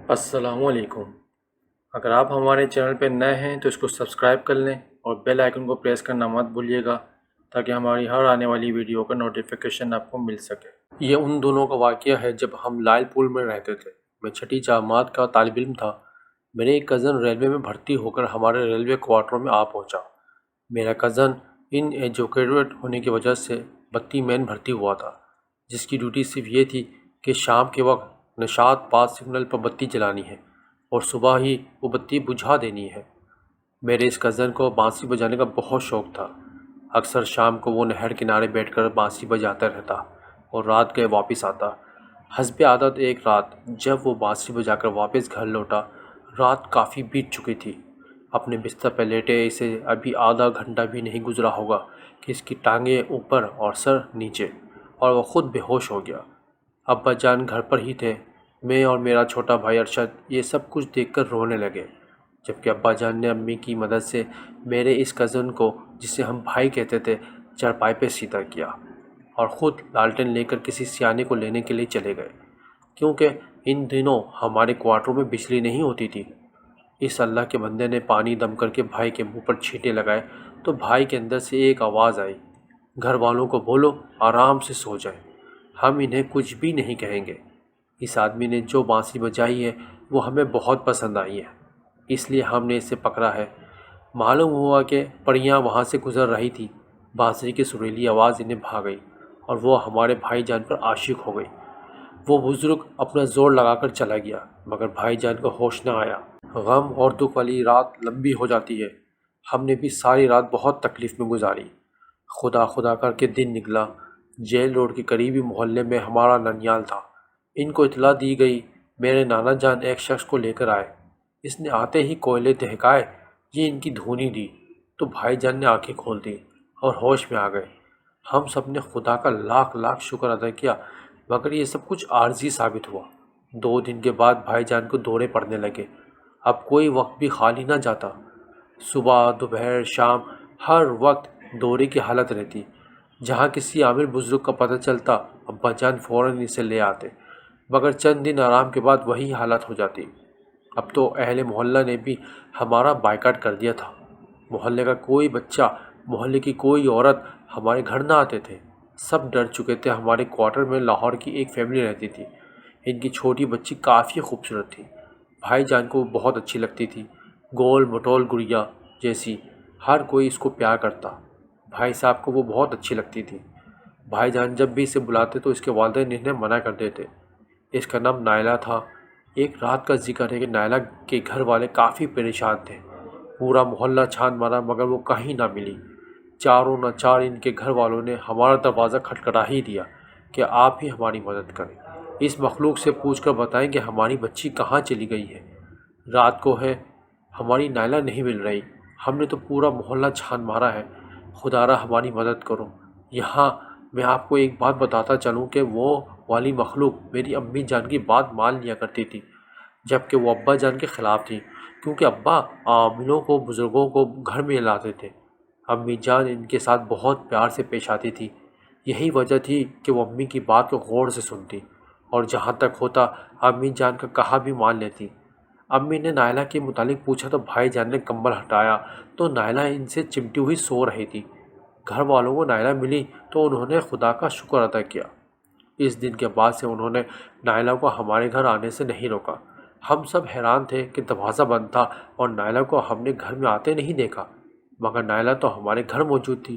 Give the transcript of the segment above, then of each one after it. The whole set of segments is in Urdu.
السلام علیکم۔ اگر آپ ہمارے چینل پہ نئے ہیں تو اس کو سبسکرائب کر لیں اور بیل آئیکن کو پریس کرنا مت بھولیے گا تاکہ ہماری ہر آنے والی ویڈیو کا نوٹیفیکیشن آپ کو مل سکے۔ یہ ان دنوں کا واقعہ ہے جب ہم لائل پور میں رہتے تھے۔ میں چھٹی جماعت کا طالب علم تھا۔ میرے ایک کزن ریلوے میں بھرتی ہو کر ہمارے ریلوے کوارٹروں میں آ پہنچا۔ میرا کزن ان ایجوکیٹڈ ہونے کی وجہ سے بتی مین بھرتی ہوا تھا، جس کی ڈیوٹی صرف یہ تھی کہ شام کے وقت نشاط پاس سگنل پر بتی جلانی ہے اور صبح ہی وہ بتی بجھا دینی ہے۔ میرے اس کزن کو بانسری بجانے کا بہت شوق تھا۔ اکثر شام کو وہ نہر کنارے بیٹھ کر بانسری بجاتا رہتا اور رات گئے واپس آتا۔ حسب عادت ایک رات جب وہ بانسری بجا کر واپس گھر لوٹا، رات کافی بیت چکی تھی۔ اپنے بستر پہ لیٹے اسے ابھی آدھا گھنٹہ بھی نہیں گزرا ہوگا کہ اس کی ٹانگیں اوپر اور سر نیچے، اور وہ خود بے ہوش ہو گیا۔ ابا جان گھر پر ہی تھے۔ میں اور میرا چھوٹا بھائی ارشد یہ سب کچھ دیکھ کر رونے لگے، جبکہ ابا جان نے امی کی مدد سے میرے اس کزن کو، جسے ہم بھائی کہتے تھے، چارپائی پہ سیدھا کیا اور خود لالٹین لے کر کسی سیانے کو لینے کے لیے چلے گئے، کیونکہ ان دنوں ہمارے کوارٹروں میں بجلی نہیں ہوتی تھی۔ اس اللہ کے بندے نے پانی دم کر کے بھائی کے منہ پر چھینٹے لگائے تو بھائی کے اندر سے ایک آواز آئی، گھر والوں کو بولو آرام سے سو جائیں، ہم انہیں کچھ بھی نہیں کہیں گے۔ اس آدمی نے جو بانسری بجائی ہے وہ ہمیں بہت پسند آئی ہے، اس لیے ہم نے اسے پکڑا ہے۔ معلوم ہوا کہ پریاں وہاں سے گزر رہی تھی۔ بانسری کی سریلی آواز انہیں بھا گئی اور وہ ہمارے بھائی جان پر عاشق ہو گئی۔ وہ بزرگ اپنا زور لگا کر چلا گیا، مگر بھائی جان کو ہوش نہ آیا۔ غم اور دکھ والی رات لمبی ہو جاتی ہے۔ ہم نے بھی ساری رات بہت تکلیف میں گزاری۔ خدا خدا کر کے دن نکلا۔ جیل روڈ کے قریبی محلے میں ہمارا ننیال تھا۔ ان کو اطلاع دی گئی۔ میرے نانا جان ایک شخص کو لے کر آئے۔ اس نے آتے ہی کوئلے دہکائے، یہ ان کی دھونی دی تو بھائی جان نے آنکھیں کھول دی اور ہوش میں آ گئے۔ ہم سب نے خدا کا لاکھ لاکھ شکر ادا کیا، مگر یہ سب کچھ عارضی ثابت ہوا۔ 2 دن کے بعد بھائی جان کو دورے پڑنے لگے۔ اب کوئی وقت بھی خالی نہ جاتا۔ صبح، دوپہر، شام، ہر وقت دورے کی حالت رہتی۔ جہاں کسی عامر بزرگ کا پتہ چلتا، ابا جان فوراً اسے لے آتے، مگر چند دن آرام کے بعد وہی حالت ہو جاتی۔ اب تو اہل محلہ نے بھی ہمارا بائیکاٹ کر دیا تھا۔ محلے کا کوئی بچہ، محلے کی کوئی عورت ہمارے گھر نہ آتے تھے۔ سب ڈر چکے تھے۔ ہمارے کوارٹر میں لاہور کی ایک فیملی رہتی تھی۔ ان کی چھوٹی بچی کافی خوبصورت تھی۔ بھائی جان کو بہت اچھی لگتی تھی، گول مٹول گڑیا جیسی۔ ہر کوئی اس کو پیار کرتا۔ بھائی صاحب کو وہ بہت اچھی لگتی تھی۔ بھائی جان جب بھی اسے بلاتے تو اس کے والدین انہیں منع کر دیتے۔ اس کا نام نائلہ تھا۔ ایک رات کا ذکر ہے کہ نائلہ کے گھر والے کافی پریشان تھے۔ پورا محلہ چھان مارا مگر وہ کہیں نہ ملی۔ چاروں نہ چار ان کے گھر والوں نے ہمارا دروازہ کھٹکھٹا ہی دیا کہ آپ ہی ہماری مدد کریں، اس مخلوق سے پوچھ کر بتائیں کہ ہماری بچی کہاں چلی گئی ہے۔ رات کو ہے، ہماری نائلہ نہیں مل رہی۔ ہم نے تو پورا محلہ چھان مارا ہے، خدا را ہماری مدد کرو۔ یہاں میں آپ کو ایک بات بتاتا چلوں کہ وہ والی مخلوق میری امی جان کی بات مان لیا کرتی تھی، جبکہ وہ ابا جان کے خلاف تھی، کیونکہ ابا عاملوں کو، بزرگوں کو گھر میں لاتے تھے۔ امی جان ان کے ساتھ بہت پیار سے پیش آتی تھی۔ یہی وجہ تھی کہ وہ امی کی بات کو غور سے سنتی اور جہاں تک ہوتا امی جان کا کہا بھی مان لیتی۔ امی نے نائلہ کے متعلق پوچھا تو بھائی جان نے کمبل ہٹایا تو نائلہ ان سے چمٹی ہوئی سو رہی تھی۔ گھر والوں کو نائلہ ملی تو انہوں نے خدا کا شکر ادا کیا۔ اس دن کے بعد سے انہوں نے نائلہ کو ہمارے گھر آنے سے نہیں روکا۔ ہم سب حیران تھے کہ دروازہ بند تھا اور نائلہ کو ہم نے گھر میں آتے نہیں دیکھا، مگر نائلہ تو ہمارے گھر موجود تھی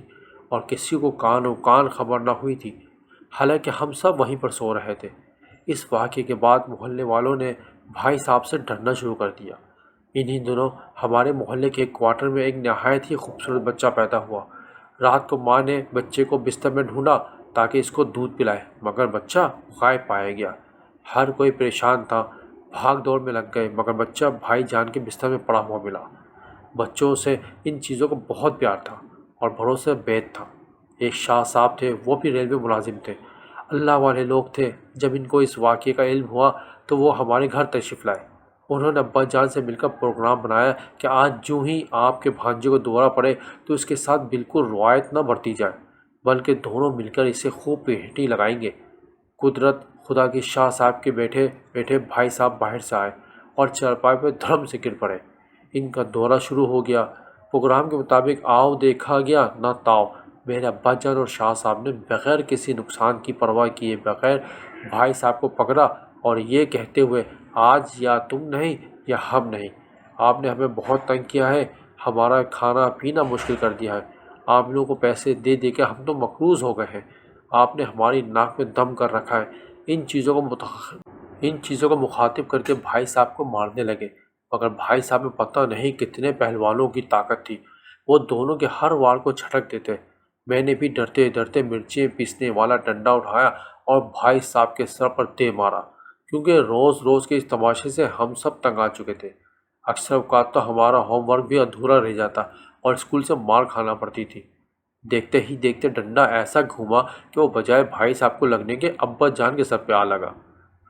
اور کسی کو کان و کان خبر نہ ہوئی تھی، حالانکہ ہم سب وہیں پر سو رہے تھے۔ اس واقعے کے بعد محلے والوں نے بھائی صاحب سے ڈرنا شروع کر دیا۔ انہی دنوں ہمارے محلے کے ایک کوارٹر میں ایک نہایت ہی خوبصورت بچہ پیدا ہوا۔ رات کو ماں نے بچے کو بستر میں ڈھونڈا تاکہ اس کو دودھ پلائے، مگر بچہ غائب پایا گیا۔ ہر کوئی پریشان تھا، بھاگ دوڑ میں لگ گئے، مگر بچہ بھائی جان کے بستر میں پڑا ہوا ملا۔ بچوں سے ان چیزوں کو بہت پیار تھا اور بھروسہ بیت تھا۔ ایک شاہ صاحب تھے، وہ بھی ریلوے ملازم تھے، اللہ والے لوگ تھے۔ جب ان کو اس واقعے کا علم ہوا تو وہ ہمارے گھر تشریف لائے۔ انہوں نے ابا جان سے مل کر پروگرام بنایا کہ آج جوں ہی آپ کے بھانجے کو دورہ پڑے تو اس کے ساتھ بالکل روایت نہ برتی جائے، بلکہ دونوں مل کر اسے خوب پیٹی لگائیں گے۔ قدرت خدا کے شاہ صاحب کے بیٹھے بیٹھے بھائی صاحب باہر سے آئے اور چارپائی پہ دھڑم سے گر پڑے۔ ان کا دورہ شروع ہو گیا۔ پروگرام کے مطابق آؤ دیکھا گیا نہ تاؤ۔ میرے ابا جان اور شاہ صاحب نے بغیر کسی نقصان کی پرواہ کیے بغیر بھائی صاحب کو پکڑا اور یہ کہتے ہوئے، آج یا تم نہیں یا ہم نہیں، آپ نے ہمیں بہت تنگ کیا ہے، ہمارا کھانا پینا مشکل کر دیا ہے، آپ لوگوں کو پیسے دے دے کے ہم تو مقروض ہو گئے ہیں، آپ نے ہماری ناک میں دم کر رکھا ہے۔ ان چیزوں کو مخاطب کر کے بھائی صاحب کو مارنے لگے، مگر بھائی صاحب میں پتہ نہیں کتنے پہلوانوں کی طاقت تھی، وہ دونوں کے ہر وار کو جھٹک دیتے۔ میں نے بھی ڈرتے ڈرتے مرچیں پیسنے والا ڈنڈا اٹھایا اور بھائی صاحب کے سر پر دے مارا، کیونکہ روز روز کے اس تماشے سے ہم سب تنگ آ چکے تھے۔ اکثر اوقات تو ہمارا ہوم ورک بھی ادھورا رہ جاتا اور اسکول سے مار کھانا پڑتی تھی۔ دیکھتے ہی دیکھتے ڈنڈا ایسا گھوما کہ وہ بجائے بھائی صاحب کو لگنے کے ابا جان کے سر پہ آ لگا۔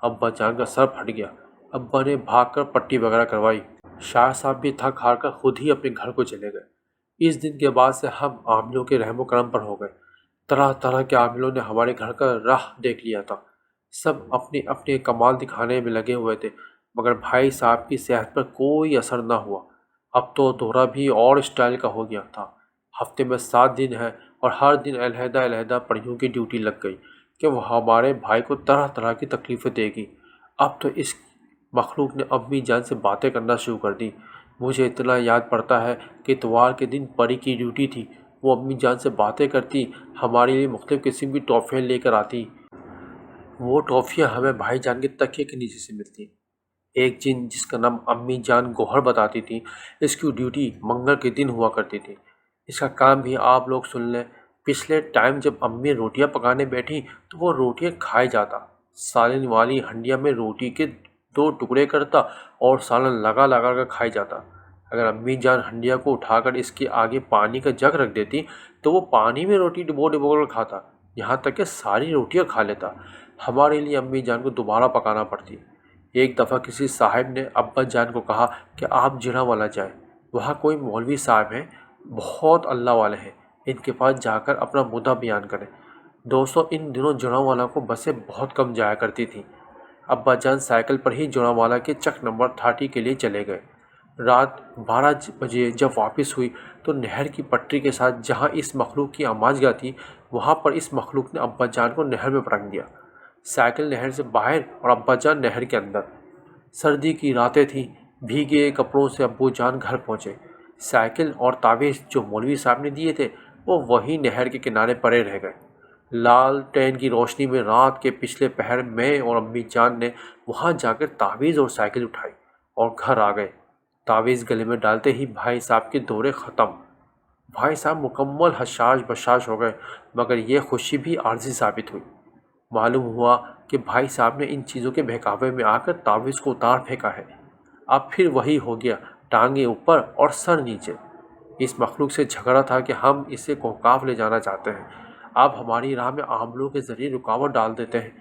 ابا جان کا سر پھٹ گیا۔ ابا نے بھاگ کر پٹی وغیرہ کروائی۔ شاہ صاحب بھی تھک ہار کر خود ہی اپنے گھر کو چلے گئے۔ اس دن کے بعد سے ہم عاملوں کے رحم و کرم پر ہو گئے۔ طرح طرح کے عاملوں نے ہمارے گھر کا راہ دیکھ لیا تھا۔ سب اپنے اپنے کمال دکھانے میں لگے ہوئے تھے، مگر بھائی صاحب کی صحت پر کوئی اثر نہ ہوا۔ اب تو دورہ بھی اور اسٹائل کا ہو گیا تھا۔ ہفتے میں 7 دن ہے اور ہر دن علیحدہ علیحدہ پڑھیوں کی ڈیوٹی لگ گئی کہ وہ ہمارے بھائی کو طرح طرح کی تکلیفیں دے گی۔ اب تو اس مخلوق نے امی جان سے باتیں کرنا شروع کر دی۔ مجھے اتنا یاد پڑتا ہے کہ اتوار کے دن پری کی ڈیوٹی تھی، وہ امی جان سے باتیں کرتی، ہمارے لیے مختلف قسم کی ٹافیاں لے کر آتی۔ وہ ٹافیاں ہمیں بھائی جان کے تکیے کے نیچے سے ملتی۔ ایک جن جس کا نام امی جان گوہر بتاتی تھی، اس کی ڈیوٹی منگل کے دن ہوا کرتی تھی۔ اس کا کام بھی آپ لوگ سن لیں۔ پچھلے ٹائم جب امی روٹیاں پکانے بیٹھی تو وہ روٹیاں کھائے جاتا، سالن والی ہنڈیا میں روٹی کے 2 ٹکڑے کرتا اور سالن لگا لگا کر کھائی جاتا۔ اگر امی جان ہنڈیا کو اٹھا کر اس کے آگے پانی کا جگ رکھ دیتی تو وہ پانی میں روٹی ڈبو ڈبو کر کھاتا، یہاں تک کہ ساری روٹیاں کھا لیتا۔ ہمارے لیے امی جان کو دوبارہ پکانا پڑتی۔ ایک دفعہ کسی صاحب نے ابا جان کو کہا کہ آپ جڑاوالا جائیں، وہاں کوئی مولوی صاحب ہیں، بہت اللہ والے ہیں، ان کے پاس جا کر اپنا مدعا بیان کریں۔ دوستوں، ان دنوں جڑاوالا کو بسیں بہت کم جایا کرتی تھیں۔ ابا جان سائیکل پر ہی جڑاوالا کے چک نمبر 30 کے لیے چلے گئے۔ رات 12 بجے جب واپس ہوئی تو نہر کی پٹری کے ساتھ جہاں اس مخلوق کی آماجگاہ تھی، وہاں پر اس مخلوق نے ابا جان کو نہر میں پٹک دیا۔ سائیکل نہر سے باہر اور ابا جان نہر کے اندر۔ سردی کی راتیں تھیں، بھیگے کپڑوں سے ابو جان گھر پہنچے۔ سائیکل اور تعویذ جو مولوی صاحب نے دیے تھے وہ وہیں نہر کے کنارے پڑے رہ گئے۔ لال ٹین کی روشنی میں رات کے پچھلے پہر میں اور امی جان نے وہاں جا کر تعویذ اور سائیکل اٹھائی اور گھر آ گئے۔ تعویذ گلے میں ڈالتے ہی بھائی صاحب کے دورے ختم۔ بھائی صاحب مکمل حشاش بشاش ہو گئے، مگر یہ خوشی بھی عارضی ثابت ہوئی۔ معلوم ہوا کہ بھائی صاحب نے ان چیزوں کے بہکاوے میں آ کر تعویذ کو اتار پھینکا ہے۔ اب پھر وہی ہو گیا، ٹانگیں اوپر اور سر نیچے۔ اس مخلوق سے جھگڑا تھا کہ ہم اسے کوکاف لے جانا چاہتے ہیں، اب ہماری راہ میں عاملوں کے ذریعے رکاوٹ ڈال دیتے ہیں۔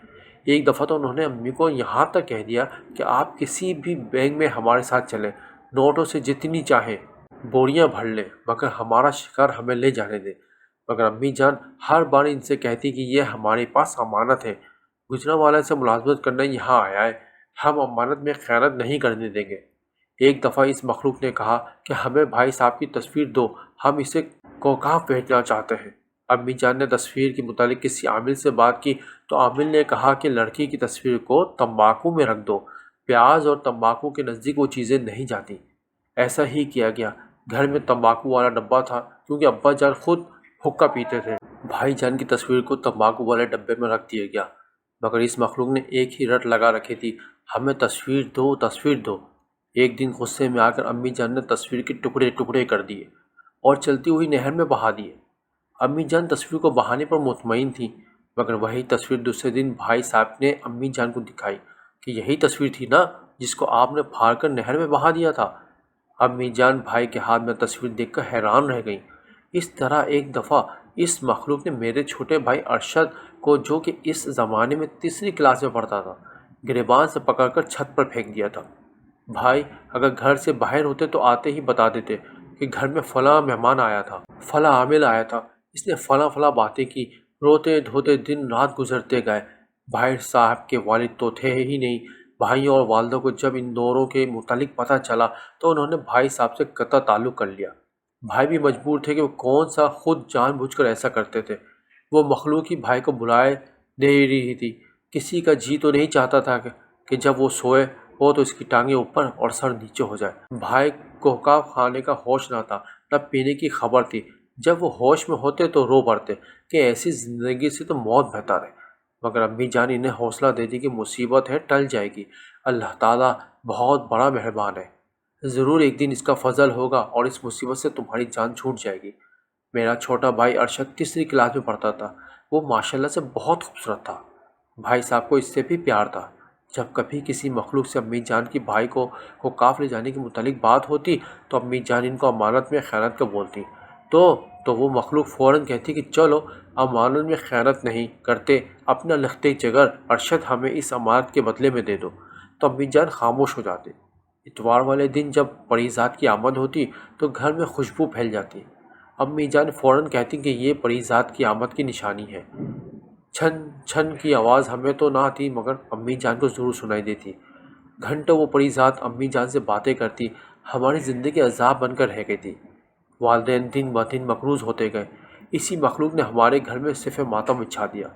ایک دفعہ تو انہوں نے امی کو یہاں تک کہہ دیا کہ آپ کسی بھی بینک میں ہمارے ساتھ چلیں، نوٹوں سے جتنی چاہیں بوریاں بھر لیں، مگر ہمارا شکار ہمیں لے جانے دیں۔ مگر امی جان ہر بار ان سے کہتی کہ یہ ہمارے پاس امانت ہے، گجرانوالے سے ملازمت کرنے یہاں آیا ہے، ہم امانت میں خیانت نہیں کرنے دیں گے۔ ایک دفعہ اس مخلوق نے کہا کہ ہمیں بھائی صاحب کی تصویر دو، ہم اسے کوکاف بھیجنا چاہتے ہیں۔ امی جان نے تصویر کے متعلق کسی عامل سے بات کی تو عامل نے کہا کہ لڑکی کی تصویر کو تمباکو میں رکھ دو، پیاز اور تمباکو کے نزدیک وہ چیزیں نہیں جاتی۔ ایسا ہی کیا گیا۔ گھر میں تمباکو والا ڈبہ تھا کیونکہ ابا جان خود حقہ پیتے تھے۔ بھائی جان کی تصویر کو تمباکو والے ڈبے میں رکھ دیا گیا، مگر اس مخلوق نے ایک ہی رٹ لگا رکھی تھی، ہمیں تصویر دو، تصویر دو۔ ایک دن غصے میں آ کر امی جان نے تصویر کے ٹکڑے ٹکڑے کر دیے اور چلتی ہوئی نہر میں بہا دیے۔ امی جان تصویر کو بہانے پر مطمئن تھی، مگر وہی تصویر دوسرے دن بھائی صاحب نے امی جان کو دکھائی کہ یہی تصویر تھی نا جس کو آپ نے پھاڑ کر نہر میں بہا دیا تھا۔ امی جان بھائی کے ہاتھ میں تصویر دیکھ کر حیران رہ گئیں۔ اس طرح ایک دفعہ اس مخلوق نے میرے چھوٹے بھائی ارشد کو، جو کہ اس زمانے میں 3ری کلاس میں پڑھتا تھا، گریبان سے پکڑ کر چھت پر پھینک دیا تھا۔ بھائی اگر گھر سے باہر ہوتے تو آتے ہی بتا دیتے کہ گھر میں فلاں مہمان آیا تھا، فلاں عامل آیا تھا، اس نے فلاں فلاں باتیں کی۔ روتے دھوتے دن رات گزرتے گئے۔ بھائی صاحب کے والد تو تھے ہی نہیں، بھائیوں اور والدہ کو جب ان دونوں کے متعلق پتہ چلا تو انہوں نے بھائی صاحب سے قطع تعلق کر لیا۔ بھائی بھی مجبور تھے کہ وہ کون سا خود جان بوجھ کر ایسا کرتے تھے۔ وہ مخلوق ہی بھائی کو بلائے دے رہی تھی۔ کسی کا جی تو نہیں چاہتا تھا کہ جب وہ سوئے ہو تو اس کی ٹانگیں اوپر اور سر نیچے ہو جائے۔ بھائی کو کھانے کا ہوش نہ تھا، نہ پینے کی خبر تھی۔ جب وہ ہوش میں ہوتے تو رو پڑتے کہ ایسی زندگی سے تو موت بہتر ہے، مگر امی جان انہیں حوصلہ دے دی کہ مصیبت ہے، ٹل جائے گی، اللہ تعالیٰ بہت بڑا مہربان ہے، ضرور ایک دن اس کا فضل ہوگا اور اس مصیبت سے تمہاری جان چھوٹ جائے گی۔ میرا چھوٹا بھائی ارشد تیسری کلاس میں پڑھتا تھا۔ وہ ماشاءاللہ سے بہت خوبصورت تھا۔ بھائی صاحب کو اس سے بھی پیار تھا۔ جب کبھی کسی مخلوق سے امی جان کی بھائی کو کاف لے جانے کے متعلق بات ہوتی تو امی جان ان کو امانت میں خیانت کا بولتی، تو وہ مخلوق فوراً کہتی کہ چلو امانت میں خیانت نہیں کرتے، اپنا لخت جگر ارشد ہمیں اس امانت کے بدلے میں دے دو، تو امی جان خاموش ہو جاتے۔ اتوار والے دن جب پریزاد کی آمد ہوتی تو گھر میں خوشبو پھیل جاتی۔ امی جان فوراً کہتی کہ یہ پریزاد کی آمد کی نشانی ہے۔ چھن چھن کی آواز ہمیں تو نہ آتی مگر امی جان کو ضرور سنائی دیتی۔ گھنٹوں وہ پریزاد امی جان سے باتیں کرتی، ہماری زندگی عذاب بن کر رہ گئی تھی۔ والدین دن بہ دن مقروض ہوتے گئے۔ اسی مخلوق نے ہمارے گھر میں صرف ماتم بچھا دیا۔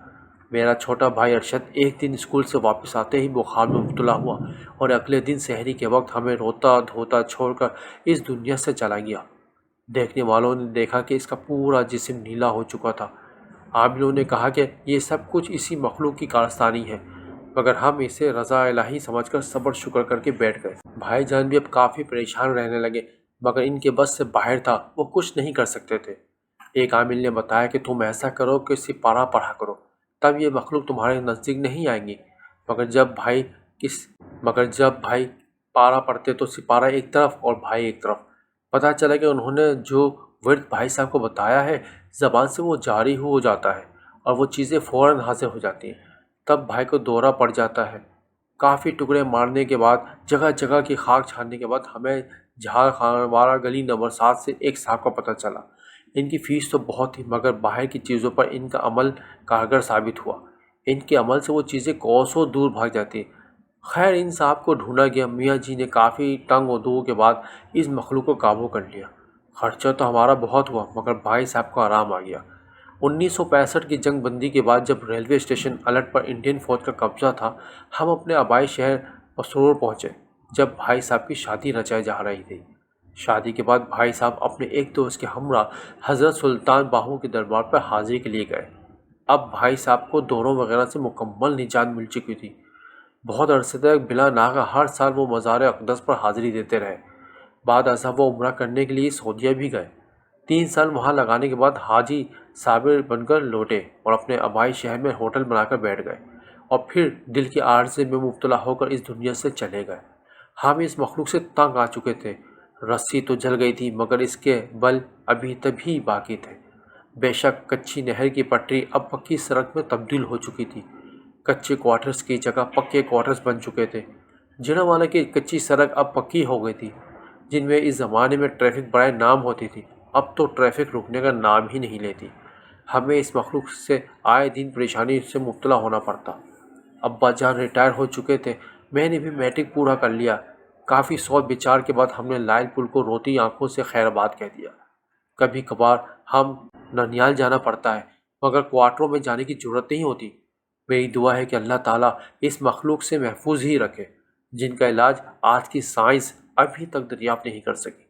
میرا چھوٹا بھائی ارشد ایک دن اسکول سے واپس آتے ہی بخار میں مبتلا ہوا اور اگلے دن سحری کے وقت ہمیں روتا دھوتا چھوڑ کر اس دنیا سے چلا گیا۔ دیکھنے والوں نے دیکھا کہ اس کا پورا جسم نیلا ہو چکا تھا۔ عاملوں نے کہا کہ یہ سب کچھ اسی مخلوق کی کارستانی ہے، مگر ہم اسے رضا الہی سمجھ کر صبر شکر کر کے بیٹھ گئے۔ بھائی جان بھی اب کافی پریشان رہنے لگے، مگر ان کے بس سے باہر تھا، وہ کچھ نہیں کر سکتے تھے۔ ایک عامل نے بتایا کہ تم ایسا کرو کہ سپارہ پڑھا کرو، تب یہ مخلوق تمہارے نزدیک نہیں آئیں گی۔ مگر جب بھائی پارہ پڑھتے تو سپارہ ایک طرف اور بھائی ایک طرف۔ پتہ چلا کہ انہوں نے جو ورد بھائی صاحب کو بتایا ہے زبان سے وہ جاری ہو جاتا ہے اور وہ چیزیں فوراً حاضر ہو جاتی ہیں۔ تب بھائی کو دورہ پڑ جاتا ہے۔ کافی ٹکڑے مارنے کے بعد، جگہ جگہ کی خاک چھاننے کے بعد ہمیں جھار خانوارہ گلی نمبر 7 سے ایک صاحب کا پتہ چلا۔ ان کی فیس تو بہت تھی مگر باہر کی چیزوں پر ان کا عمل کارگر ثابت ہوا۔ ان کے عمل سے وہ چیزیں کوسوں دور بھاگ جاتی۔ خیر ان صاحب کو ڈھونڈا گیا۔ میاں جی نے کافی ٹنگ و دو کے بعد اس مخلوق کو قابو کر لیا۔ خرچہ تو ہمارا بہت ہوا مگر بھائی صاحب کو آرام آ گیا۔ 1965 کی جنگ بندی کے بعد جب ریلوے اسٹیشن الٹ پر انڈین فوج کا قبضہ تھا، ہم اپنے آبائی شہر مسرور پہنچے جب بھائی صاحب کی شادی رچائی جا رہی تھی۔ شادی کے بعد بھائی صاحب اپنے ایک دوست کے ہمراہ حضرت سلطان باہو کے دربار پر حاضری کے لیے گئے۔ اب بھائی صاحب کو دوروں وغیرہ سے مکمل نجات مل چکی تھی۔ بہت عرصے تک بلا ناغہ ہر سال وہ مزار اقدس پر حاضری دیتے رہے۔ بعد ازاں وہ عمرہ کرنے کے لیے سعودیہ بھی گئے۔ 3 سال وہاں لگانے کے بعد حاجی صابر بن کر لوٹے اور اپنے آبائی شہر میں ہوٹل بنا کر بیٹھ گئے اور پھر دل کے عارضے میں مبتلا ہو کر اس دنیا سے چلے گئے۔ ہم اس مخلوق سے تنگ آ چکے تھے۔ رسی تو جل گئی تھی مگر اس کے بل ابھی تبھی باقی تھے۔ بے شک کچی نہر کی پٹری اب پکی سڑک میں تبدیل ہو چکی تھی۔ کچے کوارٹرز کی جگہ پکے کوارٹرز بن چکے تھے۔ جڑوانا کی کچی سڑک اب پکی ہو گئی تھی، جن میں اس زمانے میں ٹریفک برائے نام ہوتی تھی، اب تو ٹریفک رکنے کا نام ہی نہیں لیتی۔ ہمیں اس مخلوق سے آئے دن پریشانی سے مبتلا ہونا پڑتا۔ ابا جان ریٹائر ہو چکے تھے، میں نے بھی میٹرک پورا کر لیا۔ کافی سوچ بچار کے بعد ہم نے لائل پل کو روتی آنکھوں سے خیر آباد کہہ دیا۔ کبھی کبھار ہم ننیال جانا پڑتا ہے مگر کوارٹروں میں جانے کی ضرورت نہیں ہوتی۔ میری دعا ہے کہ اللہ تعالیٰ اس مخلوق سے محفوظ ہی رکھے، جن کا علاج آج کی سائنس ابھی تک دریافت نہیں کر سکی۔